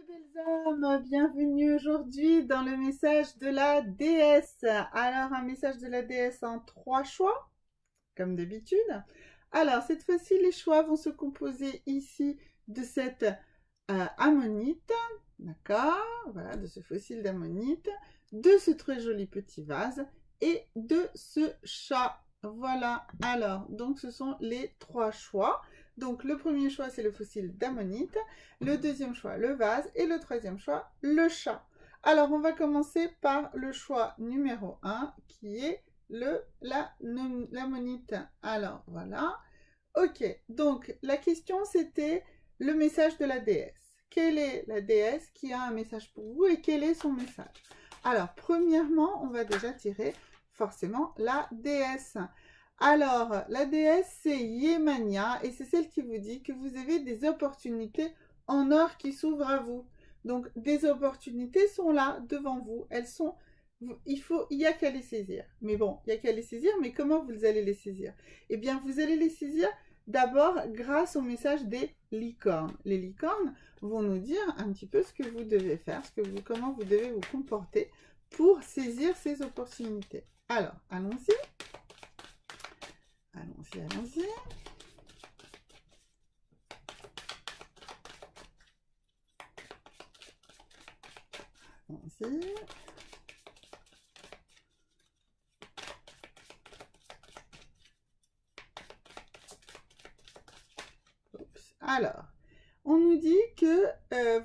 belles âmes, bienvenue aujourd'hui dans le message de la déesse. Alors un message de la déesse en 3 choix, comme d'habitude. Alors cette fois-ci les choix vont se composer ici de cette ammonite, d'accord, voilà, de ce fossile d'ammonite, de ce très joli petit vase et de ce chat. Voilà, alors donc ce sont les 3 choix. Donc le premier choix c'est le fossile d'ammonite, le deuxième choix le vase et le troisième choix le chat. Alors on va commencer par le choix numéro 1 qui est l'ammonite. Alors voilà, ok, donc la question c'était le message de la déesse. Quelle est la déesse qui a un message pour vous et quel est son message? Alors premièrement on va déjà tirer forcément la déesse. Alors, la déesse, c'est Yemania, et c'est celle qui vous dit que vous avez des opportunités en or qui s'ouvrent à vous. Donc, des opportunités sont là, devant vous. Elles sont... il y a qu'à les saisir. Mais bon, il y a qu'à les saisir, mais comment vous allez les saisir? Eh bien, vous allez les saisir d'abord grâce au message des licornes. Les licornes vont nous dire un petit peu ce que vous devez faire, comment vous devez vous comporter pour saisir ces opportunités. Alors, allons-y. Allons-y, allons-y. Allons-y. Alors, on nous dit que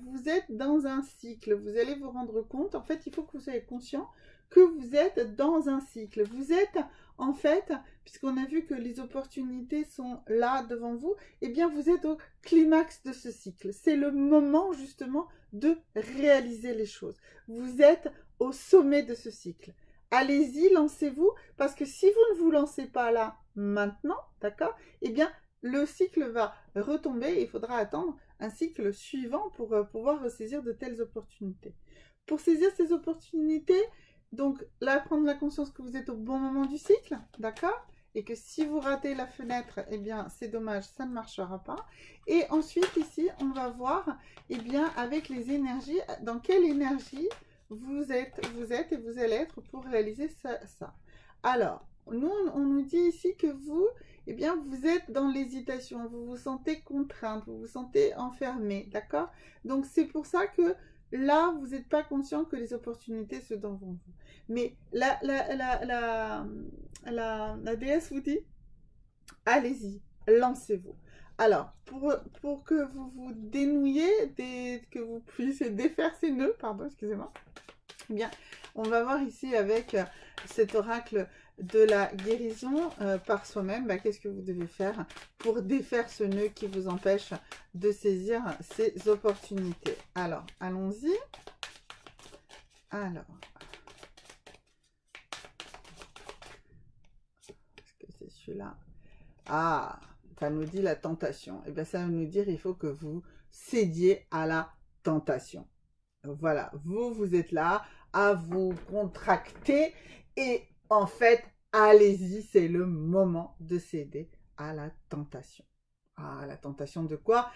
vous êtes dans un cycle. Vous allez vous rendre compte, en fait, il faut que vous soyez conscient que vous êtes dans un cycle. Vous êtes, en fait, puisqu'on a vu que les opportunités sont là devant vous, eh bien, vous êtes au climax de ce cycle. C'est le moment, justement, de réaliser les choses. Vous êtes au sommet de ce cycle. Allez-y, lancez-vous, parce que si vous ne vous lancez pas là, maintenant, d'accord, eh bien, le cycle va retomber et il faudra attendre un cycle suivant pour pouvoir ressaisir de telles opportunités. Pour saisir ces opportunités, donc là, prendre la conscience que vous êtes au bon moment du cycle, d'accord? Et que si vous ratez la fenêtre, eh bien, c'est dommage, ça ne marchera pas. Et ensuite, ici, on va voir, eh bien, avec les énergies, dans quelle énergie vous êtes et vous allez être pour réaliser ça. Alors, nous, on nous dit ici que vous, eh bien, vous êtes dans l'hésitation, vous vous sentez contrainte, vous vous sentez enfermé, d'accord? Donc, c'est pour ça que là, vous n'êtes pas conscient que les opportunités sont devant vous. Mais la déesse vous dit, allez-y, lancez-vous. Alors, pour que vous vous dénouiez, que vous puissiez défaire ces nœuds, pardon, excusez-moi, eh bien, on va voir ici avec cet oracle de la guérison par soi-même, qu'est-ce que vous devez faire pour défaire ce nœud qui vous empêche de saisir ces opportunités. Alors, allons-y. Alors, est-ce que c'est celui-là? Ah, ça nous dit la tentation. Eh bien, ça va nous dire il faut que vous cédiez à la tentation. Voilà, vous êtes là à vous contracter et en fait, allez-y, c'est le moment de céder à la tentation. Ah, la tentation de quoi?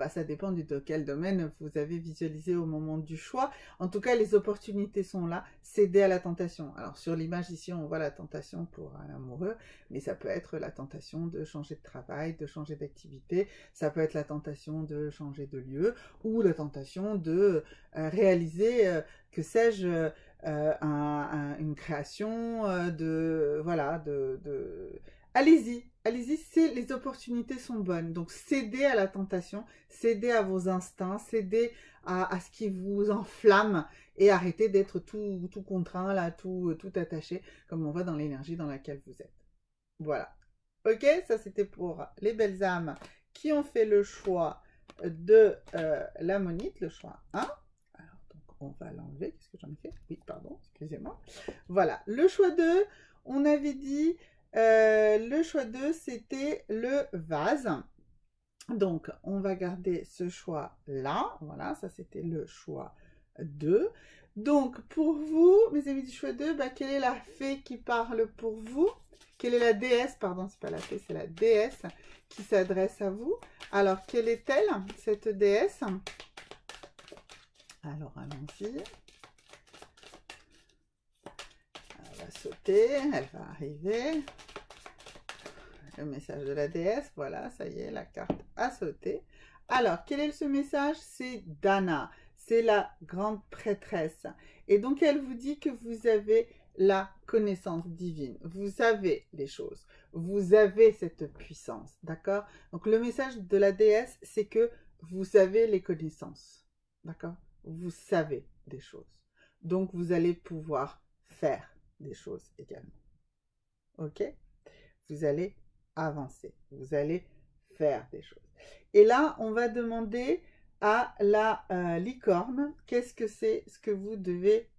Ça dépend de quel domaine vous avez visualisé au moment du choix. En tout cas, les opportunités sont là. Céder à la tentation. Alors, sur l'image ici, on voit la tentation pour un amoureux, mais ça peut être la tentation de changer de travail, de changer d'activité. Ça peut être la tentation de changer de lieu ou la tentation de réaliser, que sais-je, une création, allez-y, allez-y, les opportunités sont bonnes. Donc, cédez à la tentation, cédez à vos instincts, cédez à ce qui vous enflamme et arrêtez d'être tout contraint, là, tout attaché, comme on voit dans l'énergie dans laquelle vous êtes. Voilà. Ok, ça c'était pour les belles âmes qui ont fait le choix de l'ammonite, le choix 1. Alors, donc, on va l'enlever. Qu'est-ce que j'en ai fait? Oui, pardon, excusez-moi. Voilà, le choix 2, on avait dit... le choix 2, c'était le vase. Donc, on va garder ce choix-là. Voilà, ça, c'était le choix 2. Donc, pour vous, mes amis du choix 2, quelle est la fée qui parle pour vous? Quelle est la déesse? Pardon, c'est pas la fée, c'est la déesse qui s'adresse à vous. Alors, quelle est-elle, cette déesse? Alors, allons-y. Elle va sauter, elle va arriver. Le message de la déesse, voilà, ça y est, la carte a sauté. Alors, quel est ce message? C'est Dana, c'est la grande prêtresse. Et donc, elle vous dit que vous avez la connaissance divine. Vous savez les choses. Vous avez cette puissance, d'accord? Donc, le message de la déesse, c'est que vous avez les connaissances, d'accord? Vous savez des choses. Donc, vous allez pouvoir faire des choses également. Ok? Vous allez avancer. Vous allez faire des choses. Et là, on va demander à la licorne, qu'est-ce que c'est ce que vous devez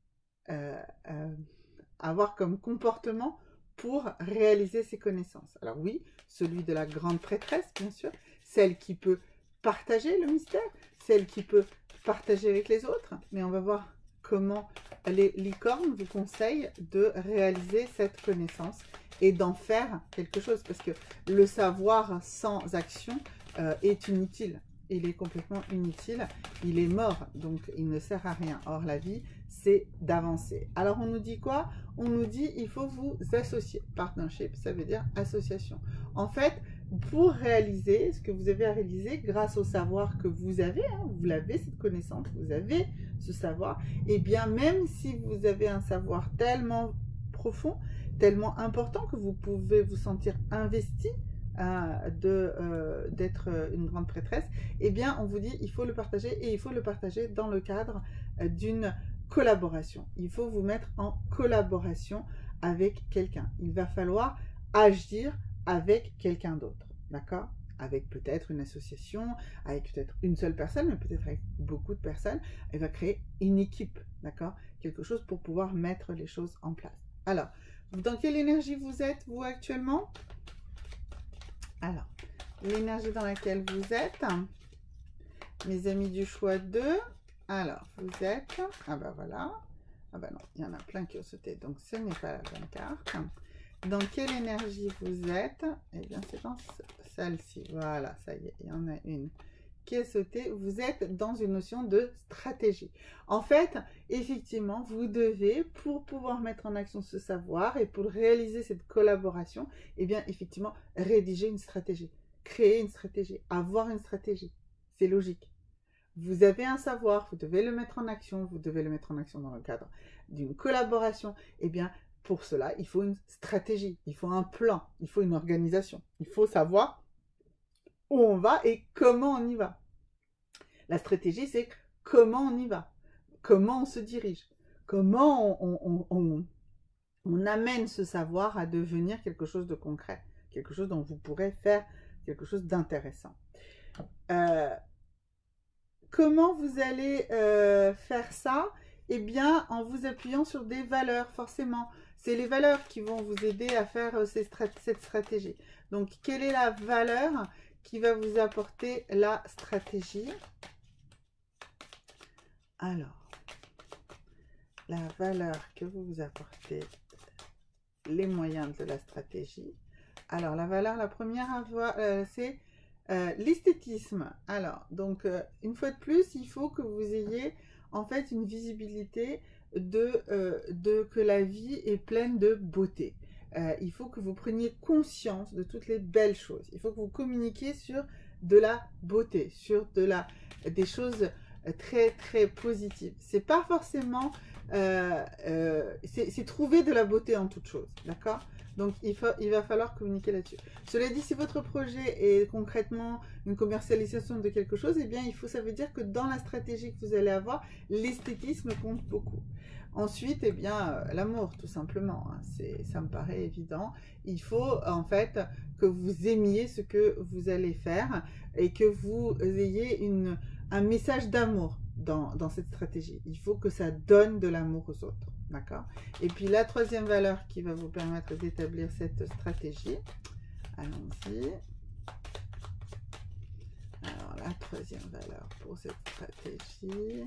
avoir comme comportement pour réaliser ces connaissances. Alors oui, celui de la grande prêtresse, bien sûr, celle qui peut partager le mystère, celle qui peut partager avec les autres, mais on va voir comment les licornes vous conseillent de réaliser cette connaissance et d'en faire quelque chose, parce que le savoir sans action est inutile. Il est complètement inutile, il est mort, donc il ne sert à rien. Or, la vie, c'est d'avancer. Alors, on nous dit quoi? On nous dit, il faut vous associer. Partnership, ça veut dire association. En fait, pour réaliser ce que vous avez à réaliser, grâce au savoir que vous avez, hein, vous l'avez, cette connaissance, vous avez ce savoir, et bien même si vous avez un savoir tellement profond, tellement important que vous pouvez vous sentir investi d'être une grande prêtresse, eh bien on vous dit il faut le partager, et il faut le partager dans le cadre d'une collaboration. Il faut vous mettre en collaboration avec quelqu'un. Il va falloir agir avec quelqu'un d'autre, d'accord? Avec peut-être une association, avec peut-être une seule personne, mais peut-être avec beaucoup de personnes. Elle va créer une équipe, d'accord? Quelque chose pour pouvoir mettre les choses en place. Alors, dans quelle énergie vous êtes, vous, actuellement? Alors, l'énergie dans laquelle vous êtes, mes amis du choix 2, alors, vous êtes, ah ben voilà, ah ben non, il y en a plein qui ont sauté, donc ce n'est pas la bonne carte. Dans quelle énergie vous êtes? Eh bien, c'est dans celle-ci, voilà, ça y est, il y en a une qui est sautée. Vous êtes dans une notion de stratégie. En fait, effectivement, vous devez, pour pouvoir mettre en action ce savoir et pour réaliser cette collaboration, eh bien, effectivement, rédiger une stratégie, créer une stratégie, avoir une stratégie. C'est logique. Vous avez un savoir, vous devez le mettre en action, vous devez le mettre en action dans le cadre d'une collaboration. Eh bien, pour cela, il faut une stratégie, il faut un plan, il faut une organisation. Il faut savoir où on va et comment on y va. La stratégie, c'est comment on y va, comment on se dirige, comment on amène ce savoir à devenir quelque chose de concret, quelque chose dont vous pourrez faire quelque chose d'intéressant. Comment vous allez faire ça? Eh bien, en vous appuyant sur des valeurs, forcément. C'est les valeurs qui vont vous aider à faire cette stratégie. Donc, quelle est la valeur qui va vous apporter la stratégie? Alors, la valeur que vous vous apportez, les moyens de la stratégie. Alors, la valeur, la première, c'est l'esthétisme. Alors, donc, une fois de plus, il faut que vous ayez en fait une visibilité que la vie est pleine de beauté. Il faut que vous preniez conscience de toutes les belles choses. Il faut que vous communiquiez sur de la beauté, sur des choses très très positives. C'est pas forcément... c'est trouver de la beauté en toute chose, d'accord? Donc, il va falloir communiquer là-dessus. Cela dit, si votre projet est concrètement une commercialisation de quelque chose, eh bien, ça veut dire que dans la stratégie que vous allez avoir, l'esthétisme compte beaucoup. Ensuite, eh bien, l'amour, tout simplement. Hein, ça me paraît évident. Il faut, en fait, que vous aimiez ce que vous allez faire et que vous ayez un message d'amour dans cette stratégie. Il faut que ça donne de l'amour aux autres. D'accord? Et puis la troisième valeur qui va vous permettre d'établir cette stratégie. Allons-y. Alors la troisième valeur pour cette stratégie.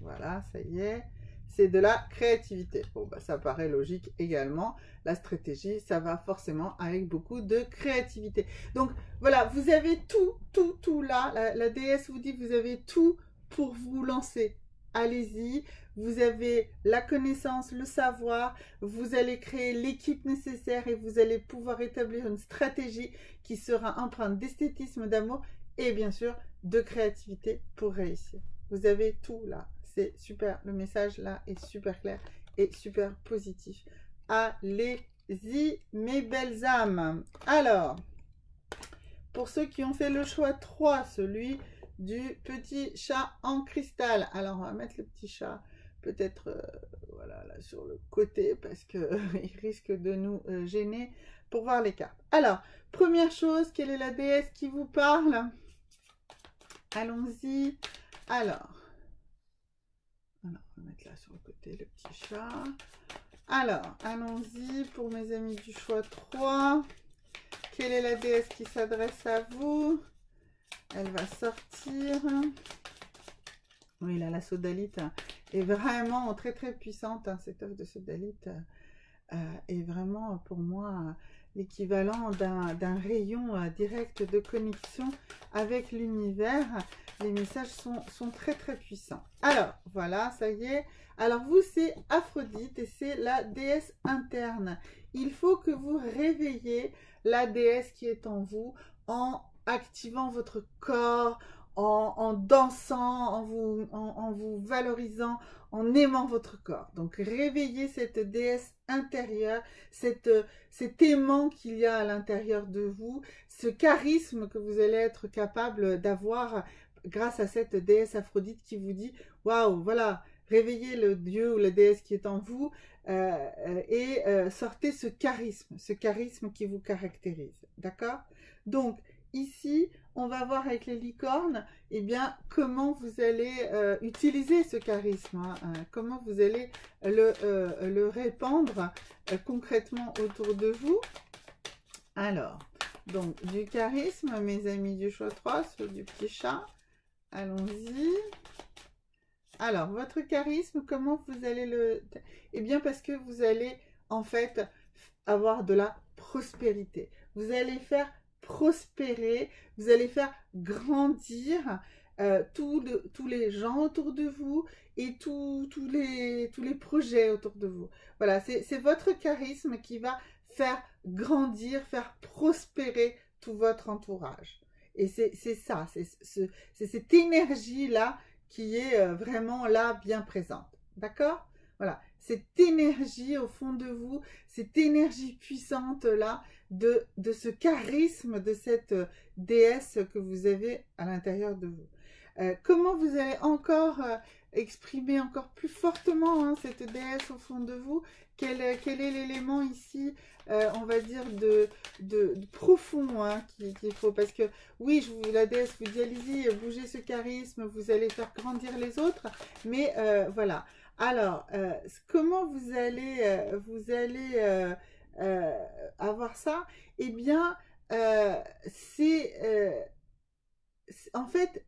Voilà, ça y est. c'est de la créativité. Bon, bah, ça paraît logique également. La stratégie, ça va forcément avec beaucoup de créativité. Donc, voilà, vous avez tout là. La déesse vous dit, vous avez tout pour vous lancer. Allez-y, vous avez la connaissance, le savoir, vous allez créer l'équipe nécessaire et vous allez pouvoir établir une stratégie qui sera empreinte d'esthétisme, d'amour et bien sûr de créativité pour réussir. Vous avez tout là, c'est super, le message là est super clair et super positif. Allez-y mes belles âmes. Alors, pour ceux qui ont fait le choix 3, celui du petit chat en cristal. Alors, on va mettre le petit chat peut-être voilà, là sur le côté parce qu'il risque de nous gêner pour voir les cartes. Alors, première chose, quelle est la déesse qui vous parle? Allons-y. Alors, on va mettre là sur le côté le petit chat. Alors, allons-y pour mes amis du choix 3. Quelle est la déesse qui s'adresse à vous? Elle va sortir. Oui, là, la sodalite est vraiment très, très puissante. Hein. Cette œuvre de sodalite est vraiment, pour moi, l'équivalent d'un rayon direct de connexion avec l'univers. Les messages sont très, très puissants. Alors, voilà, ça y est. Alors, vous, c'est Aphrodite et c'est la déesse interne. Il faut que vous réveillez la déesse qui est en vous en activant votre corps, en dansant, en vous valorisant, en aimant votre corps. Donc, réveillez cette déesse intérieure, cet aimant qu'il y a à l'intérieur de vous, ce charisme que vous allez être capable d'avoir grâce à cette déesse Aphrodite qui vous dit « Waouh, voilà, réveillez le dieu ou la déesse qui est en vous et sortez ce charisme qui vous caractérise. » D'accord? Donc, ici, on va voir avec les licornes, eh bien, comment vous allez utiliser ce charisme, hein, comment vous allez le répandre concrètement autour de vous. Alors, donc, du charisme, mes amis du choix 3, celui du petit chat. Allons-y. Alors, votre charisme, comment vous allez le... Eh bien, parce que vous allez, en fait, avoir de la prospérité. Vous allez faire prospérer, vous allez faire grandir tous les gens autour de vous et tous les projets autour de vous. Voilà, c'est votre charisme qui va faire grandir, faire prospérer tout votre entourage. Et c'est ça, c'est cette énergie-là qui est vraiment là, bien présente. D'accord? Voilà, cette énergie au fond de vous, cette énergie puissante-là, de ce charisme, de cette déesse que vous avez à l'intérieur de vous. Comment vous allez encore exprimer encore plus fortement hein, cette déesse au fond de vous? Quel est l'élément ici, on va dire, de profond hein, qu'il faut? Parce que oui, la déesse vous dit, allez-y, bougez ce charisme, vous allez faire grandir les autres. Mais voilà. Alors, comment vous allez avoir ça? Eh bien, en fait,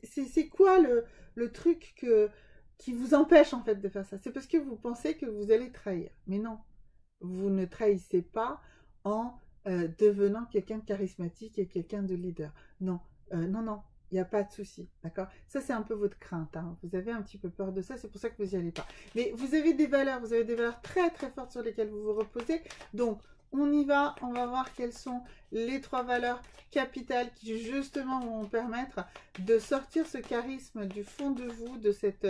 c'est quoi le truc qui vous empêche en fait de faire ça? C'est parce que vous pensez que vous allez trahir. Mais non, vous ne trahissez pas en devenant quelqu'un de charismatique et quelqu'un de leader. Non, non, il n'y a pas de souci, d'accord? Ça, c'est un peu votre crainte, hein. Vous avez un petit peu peur de ça, c'est pour ça que vous n'y allez pas. Mais vous avez des valeurs très, très fortes sur lesquelles vous vous reposez. Donc, on y va, on va voir quelles sont les 3 valeurs capitales qui, justement, vont vous permettre de sortir ce charisme du fond de vous, de cette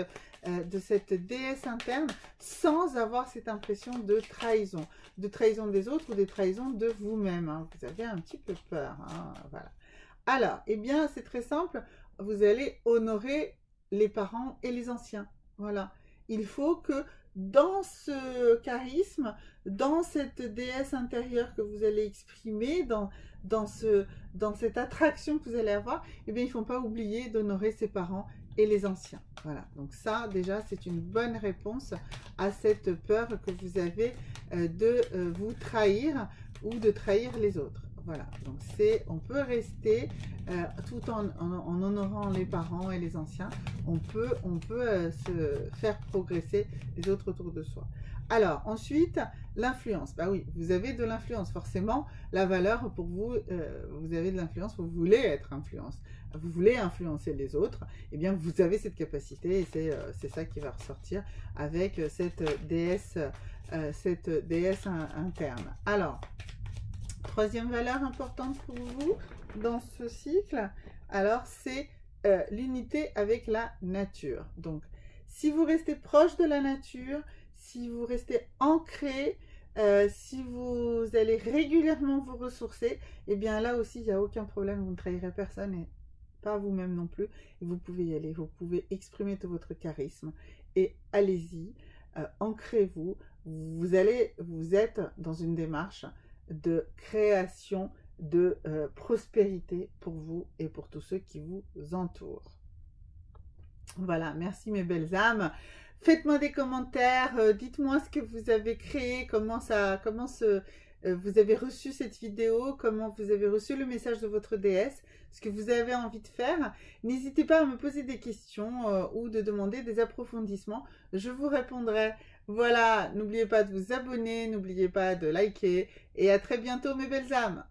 déesse interne, sans avoir cette impression de trahison des autres ou de trahison de vous-même, hein. Vous avez un petit peu peur, hein, voilà. Alors, eh bien, c'est très simple. Vous allez honorer les parents et les anciens. Voilà. Il faut que dans ce charisme, dans cette déesse intérieure que vous allez exprimer, dans cette attraction que vous allez avoir, eh bien, il ne faut pas oublier d'honorer ses parents et les anciens. Voilà. Donc ça, déjà, c'est une bonne réponse à cette peur que vous avez de vous trahir ou de trahir les autres. voilà, donc on peut rester tout en honorant les parents et les anciens, on peut se faire progresser les autres autour de soi. Alors, ensuite, l'influence. Bah oui, vous avez de l'influence, forcément, la valeur pour vous, vous avez de l'influence, vous voulez être influence, vous voulez influencer les autres, et bien vous avez cette capacité, et c'est ça qui va ressortir avec cette déesse interne. Alors, troisième valeur importante pour vous dans ce cycle, alors c'est l'unité avec la nature. Donc, si vous restez proche de la nature, si vous restez ancré, si vous allez régulièrement vous ressourcer, et bien là aussi, il n'y a aucun problème, vous ne trahirez personne et pas vous-même non plus. Et vous pouvez y aller, vous pouvez exprimer tout votre charisme et allez-y, ancrez-vous. Vous êtes dans une démarche de création, de prospérité pour vous et pour tous ceux qui vous entourent. Voilà, merci mes belles âmes. Faites-moi des commentaires, dites-moi ce que vous avez créé, comment vous avez reçu cette vidéo, comment vous avez reçu le message de votre déesse, ce que vous avez envie de faire. N'hésitez pas à me poser des questions ou de demander des approfondissements, je vous répondrai. Voilà, n'oubliez pas de vous abonner, n'oubliez pas de liker et à très bientôt mes belles âmes.